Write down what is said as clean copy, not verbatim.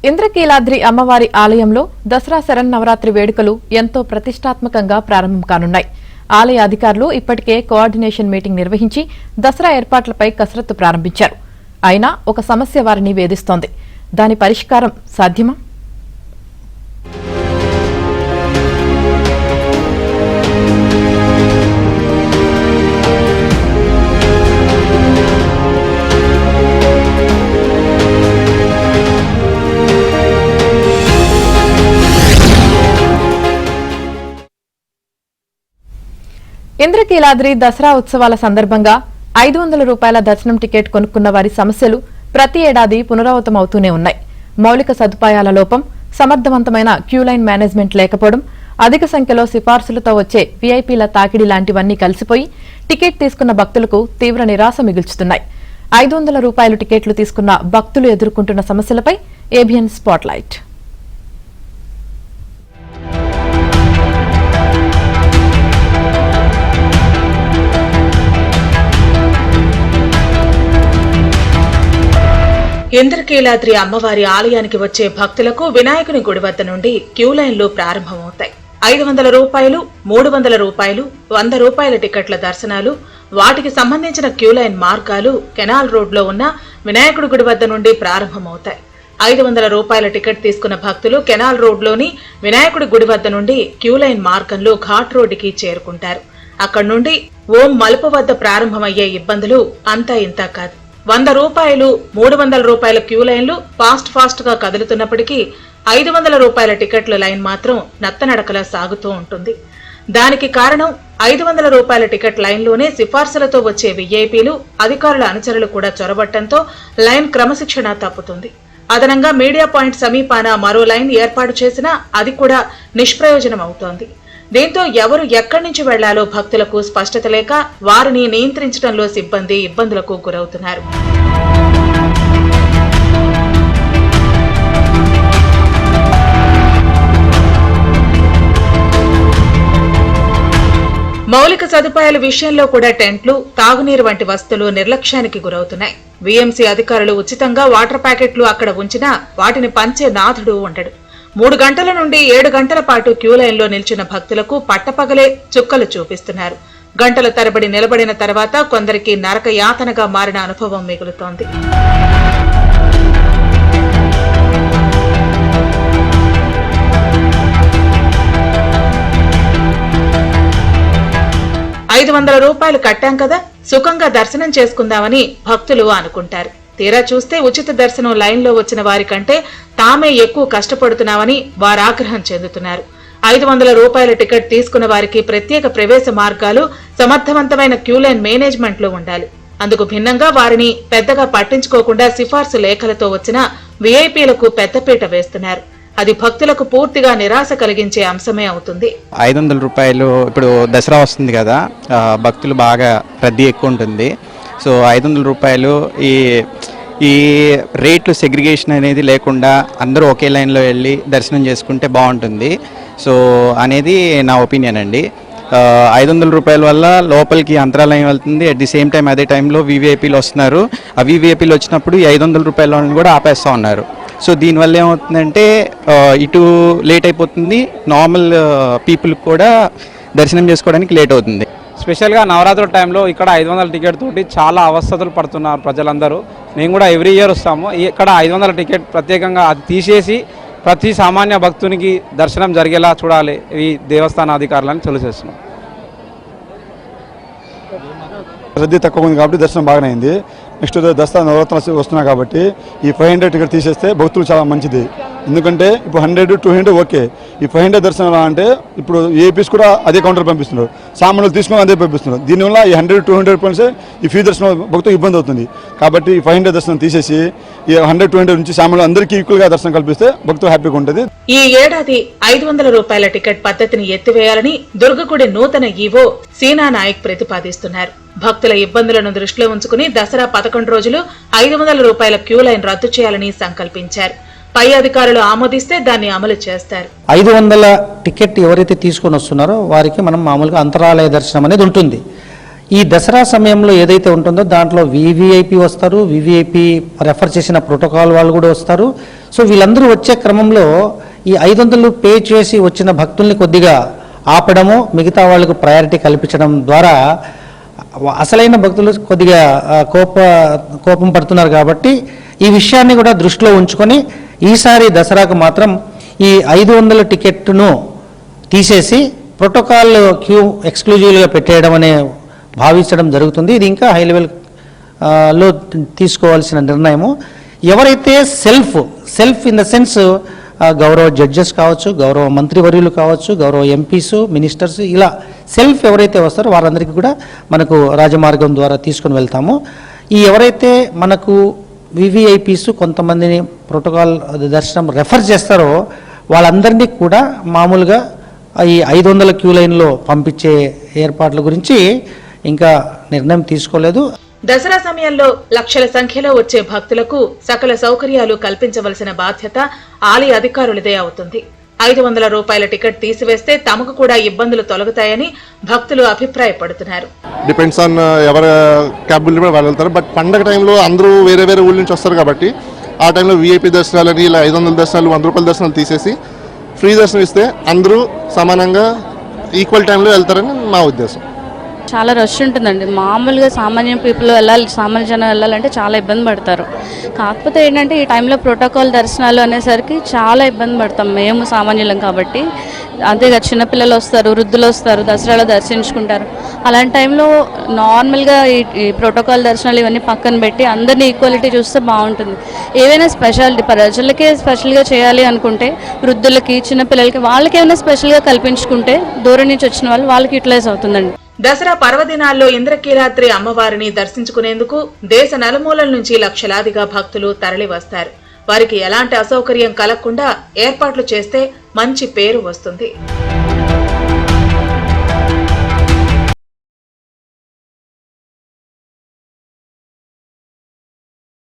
ఇంద్రకీలాద్రి అమ్మవారి ఆలయంలో దసరా శరన్నవరాత్రి వేడుకలు ఎంతో ప్రతిష్టాత్మకంగా ప్రారంభం కానున్నాయి. ఆలయ అధికారులు ఇప్పటికే కోఆర్డినేషన్ మీటింగ్ నిర్వహించి దసరా ఏర్పాట్లపై కసరత్తు ప్రారంభించారు. అయినా ఒక సమస్య వారిని వేధిస్తోంది. దాని పరిష్కారం సాధ్యమా? ఇంద్రకీలాద్రి దసరా ఉత్సవాల సందర్భంగా 500 రూపాయల దర్శనం టికెట్ కొనుక్కున్న వారి సమస్యలు ప్రతి ఏడాది పునరావృతమవుతూనే ఉన్నాయి. మౌలిక సదుపాయాల లోపం, సమర్థవంతమైన క్యూలైన్ మేనేజ్మెంట్ లేకపోవడం, అధిక సంఖ్యలో సిఫార్సులతో వచ్చే వీఐపీల తాకిడి లాంటివన్నీ కలిసిపోయి టికెట్ తీసుకున్న భక్తులకు తీవ్ర నిరాశ మిగుల్చుతున్నాయి. 500 రూపాయలు టికెట్లు తీసుకున్న భక్తులు ఎదుర్కొంటున్న సమస్యలపై ఏబిఎన్ స్పాట్లైట్. ఇంద్రకీలాద్రి అమ్మవారి ఆలయానికి వచ్చే భక్తులకు వినాయకుని గుడి వద్ద నుండి క్యూ లైన్లు ప్రారంభమవుతాయి. 500 రూపాయలు, 300 రూపాయలు, 100 రూపాయల టికెట్ల దర్శనాలు, వాటికి సంబంధించిన క్యూ లైన్ మార్గాలు కెనాల్ రోడ్లో ఉన్న వినాయకుడి గుడి వద్ద నుండి ప్రారంభమవుతాయి. 500 రూపాయల టికెట్ తీసుకున్న భక్తులు కెనాల్ రోడ్లోని వినాయకుడి గుడి వద్ద నుండి క్యూ లైన్ మార్గంలో ఘాట్ రోడ్డుకి చేరుకుంటారు. అక్కడి నుండి ఓం మలుపు వద్ద ప్రారంభమయ్యే ఇబ్బందులు అంతా ఇంతా కాదు. 100 రూపాయలు, 300 రూపాయల క్యూ లైన్లు ఫాస్ట్ గా కదులుతున్నప్పటికీ 500 రూపాయల టికెట్ల లైన్ మాత్రం నత్తనడకలా సాగుతూ ఉంటుంది. దానికి కారణం 500 రూపాయల టికెట్ లైన్లోనే సిఫార్సులతో వచ్చే వీఐపీలు, అధికారుల అనుచరులు కూడా చొరబట్టంతో లైన్ క్రమశిక్షణ తప్పుతుంది. అదనంగా మీడియా పాయింట్ సమీపాన మరో లైన్ ఏర్పాటు చేసినా అది కూడా నిష్ప్రయోజనం అవుతోంది. దీంతో ఎవరు ఎక్కడి నుంచి వెళ్లాలో భక్తులకు స్పష్టత లేక వారిని నియంత్రించడంలో సిబ్బంది ఇబ్బందులకు గురవుతున్నారు. మౌలిక సదుపాయాల విషయంలో కూడా టెంట్లు, తాగునీరు వంటి వస్తువులు నిర్లక్ష్యానికి గురవుతున్నాయి. వీఎంసీ అధికారులు ఉచితంగా వాటర్ ప్యాకెట్లు అక్కడ ఉంచినా వాటిని పంచే నాథుడు ఉండడు. 3 గంటల నుండి 7 గంటల పాటు క్యూ లైన్లో నిల్చున్న భక్తులకు పట్టపగలే చుక్కలు చూపిస్తున్నారు. గంటల తరబడి నిలబడిన తర్వాత కొందరికి నరక యాతనగా మారిన అనుభవం మిగులుతోంది. ₹500 కట్టాం కదా, సుఖంగా దర్శనం చేసుకుందామని భక్తులు అనుకుంటారు. తీరా చూస్తే ఉచిత దర్శనం లైన్లో వచ్చిన వారి కంటే తామే ఎక్కువ కష్టపడుతున్నామని వారాగ్రహం చెందుతున్నారు. 500 రూపాయల టికెట్ తీసుకున్న వారికి ప్రత్యేక ప్రవేశ మార్గాలు, సమర్థవంతమైన క్యూలైన్ మేనేజ్మెంట్లు ఉండాలి. అందుకు భిన్నంగా వారిని పెద్దగా పట్టించుకోకుండా సిఫార్సు లేఖలతో వచ్చిన వీఐపీలకు పెద్దపీట వేస్తున్నారు. అది భక్తులకు పూర్తిగా నిరాశ కలిగించే అంశమే అవుతుంది. 500 రూపాయలు ఇప్పుడు దసరా వస్తుంది కదా, భక్తులు బాగా రద్దీ ఎక్కువ ఉంటుంది. సో 500 రూపాయలు ఈ రేట్లు సెగ్రిగేషన్ అనేది లేకుండా అందరూ ఒకే లైన్లో వెళ్ళి దర్శనం చేసుకుంటే బాగుంటుంది. సో అనేది నా ఒపీనియన్ అండి. 500 రూపాయల వల్ల లోపలికి అంతరాలయం వెళ్తుంది. అట్ ది సేమ్ టైం అదే టైంలో వీవీఐపీలు వస్తున్నారు. ఆ వీవీఐపీలు వచ్చినప్పుడు ఈ 500 రూపాయలను కూడా ఆపేస్తూ ఉన్నారు. సో దీనివల్ల ఏమవుతుందంటే ఇటు లేట్ అయిపోతుంది, నార్మల్ పీపుల్కి కూడా దర్శనం చేసుకోవడానికి లేట్ అవుతుంది. స్పెషల్గా నవరాత్రుల టైంలో ఇక్కడ 500 టికెట్ తోటి చాలా అవస్థలు పడుతున్నారు ప్రజలందరూ. మేము కూడా ఎవ్రీ ఇయర్ వస్తాము. ఇక్కడ 500 టికెట్ ప్రత్యేకంగా అది తీసేసి ప్రతి సామాన్య భక్తునికి దర్శనం జరిగేలా చూడాలి ఈ దేవస్థాన అధికారులని తెలియజేస్తున్నాం. రద్దీ తక్కువ ఉంది కాబట్టి దర్శనం బాగానే అయింది. నెక్స్ట్ దసరా నవరాత్రులు వస్తున్నాయి కాబట్టి ఈ 500 టికెట్ తీసేస్తే భక్తులు చాలా మంచిది. ఎందుకంటే ఇప్పుడు 100, 200 ఓకే. ఈ 500 దర్శనం ఎలా అంటే ఇప్పుడు ఏపీస్ కూడా అదే కౌంటర్ పంపిస్తున్నారు, సామాన్యులు తీసుకొని అదే పంపిస్తున్నారు. దీనివల్ల ఈ 100, 200 రూపాయలు ఈ ఫీ దర్శనం భక్తులకు ఇబ్బంది అవుతుంది. కాబట్టి ఈ 500 దర్శనం తీసేసి ఈ 100, 200 నుంచి సామాన్యులు అందరికీ ఈక్వల్గా దర్శనం కల్పిస్తే భక్తులు హ్యాపీగా ఉంటుంది. ఈ ఏడాది 500 రూపాయల టికెట్ పద్ధతిని ఎత్తివేయాలని దుర్గగుడి నూతన ఈవో సీనా నాయక్ ప్రతిపాదిస్తున్నారు. భక్తుల ఇబ్బందులను దృష్టిలో ఉంచుకుని దసరా 11 రోజులు 500 రూపాయల క్యూ లైన్ రద్దు చేయాలని సంకల్పించారు. పై అధికారులు ఆమోదిస్తే దాన్ని అమలు చేస్తారు. 500 టికెట్ ఎవరైతే తీసుకొని వస్తున్నారో వారికి మనం మామూలుగా అంతరాలయ దర్శనం అనేది ఉంటుంది. ఈ దసరా సమయంలో ఏదైతే ఉంటుందో దాంట్లో వివిఐపి వస్తారు, వివిఐపి రెఫర్ చేసిన ప్రోటోకాల్ వాళ్ళు కూడా వస్తారు. సో వీళ్ళందరూ వచ్చే క్రమంలో ఈ 500 పే చేసి వచ్చిన భక్తుల్ని కొద్దిగా ఆపడము, మిగతా వాళ్ళకు ప్రయారిటీ కల్పించడం ద్వారా అసలైన భక్తులు కొద్దిగా కోపం పడుతున్నారు. కాబట్టి ఈ విషయాన్ని కూడా దృష్టిలో ఉంచుకొని ఈసారి దసరాకు మాత్రం ఈ 500 టికెట్ను తీసేసి ప్రోటోకాల్ క్యూ ఎక్స్క్లూజివ్గా పెట్టేయడం అనే భావించడం జరుగుతుంది. ఇది ఇంకా హై లెవెల్ లో తీసుకోవాల్సిన నిర్ణయము. ఎవరైతే సెల్ఫ్ ఇన్ ద సెన్స్ గౌరవ జడ్జెస్ కావచ్చు, గౌరవ మంత్రివర్యులు కావచ్చు, గౌరవ ఎంపీస్, మినిస్టర్స్, ఇలా సెల్ఫ్ ఎవరైతే వస్తారో వారందరికీ కూడా మనకు రాజమార్గం ద్వారా తీసుకుని వెళ్తాము. ఈ ఎవరైతే మనకు వివిఐపీస్ కొంతమందిని ప్రోటోకాల్ దర్శనం రెఫర్ చేస్తారో వాళ్ళందరినీ కూడా మామూలుగా ఈ 500 క్యూ లైన్లో పంపించే ఏర్పాట్ల గురించి ఇంకా నిర్ణయం తీసుకోలేదు. దసరా సమయంలో లక్షల సంఖ్యలో వచ్చే భక్తులకు సకల సౌకర్యాలు కల్పించవలసిన బాధ్యత ఆలయ అధికారులదే అవుతుంది. 500 రూపాయల టికెట్ తీసివేస్తే తమకు కూడా ఇబ్బందులు తొలగుతాయని భక్తులు అభిప్రాయపడుతున్నారు. డిపెండ్స్ ఆన్ ఎవరి క్యాబుల్ని కూడా వాళ్ళు వెళ్తారు. బట్ పండగ టైంలో అందరూ వేరే వేరే ఊళ్ళ నుంచి వస్తారు కాబట్టి ఆ టైంలో వీఐపీ దర్శనాలని ఇలా 500 దర్శనాలు, 100 రూపాయల దర్శనాలు తీసేసి ఫ్రీ దర్శనం ఇస్తే అందరూ సమానంగా ఈక్వల్ టైంలో వెళ్తారని మా ఉద్దేశం. చాలా రష్ ఉంటుందండి. మామూలుగా సామాన్య పీపుల్ సామాన్య జనం వెళ్ళాలంటే చాలా ఇబ్బంది పడతారు. కాకపోతే ఏంటంటే ఈ టైంలో ప్రోటోకాల్ దర్శనాలు అనేసరికి చాలా ఇబ్బంది పడతాం మేము సామాన్యులం కాబట్టి. అంతేగా చిన్నపిల్లలు వస్తారు, వృద్ధులు వస్తారు, దసరాలో దర్శించుకుంటారు. అలాంటి టైంలో నార్మల్గా ఈ ప్రోటోకాల్ దర్శనాలు ఇవన్నీ పక్కన పెట్టి అందరినీ ఈక్వాలిటీ చూస్తే బాగుంటుంది. ఏవైనా స్పెషాలిటీ ప్రజలకే స్పెషల్గా చేయాలి అనుకుంటే వృద్ధులకి, చిన్నపిల్లలకి వాళ్ళకి ఏమైనా స్పెషల్గా కల్పించుకుంటే దూరం నుంచి వచ్చిన వాళ్ళకి యూటిలైజ్ అవుతుందండి. దసరా పర్వదినాల్లో ఇంద్రకీలాద్రి అమ్మవారిని దర్శించుకునేందుకు దేశ నలుమూలల నుంచి లక్షలాదిగా భక్తులు తరలి వస్తారు. వారికి ఎలాంటి అసౌకర్యం కలగకుండా ఏర్పాట్లు చేస్తే మంచి పేరు వస్తుంది.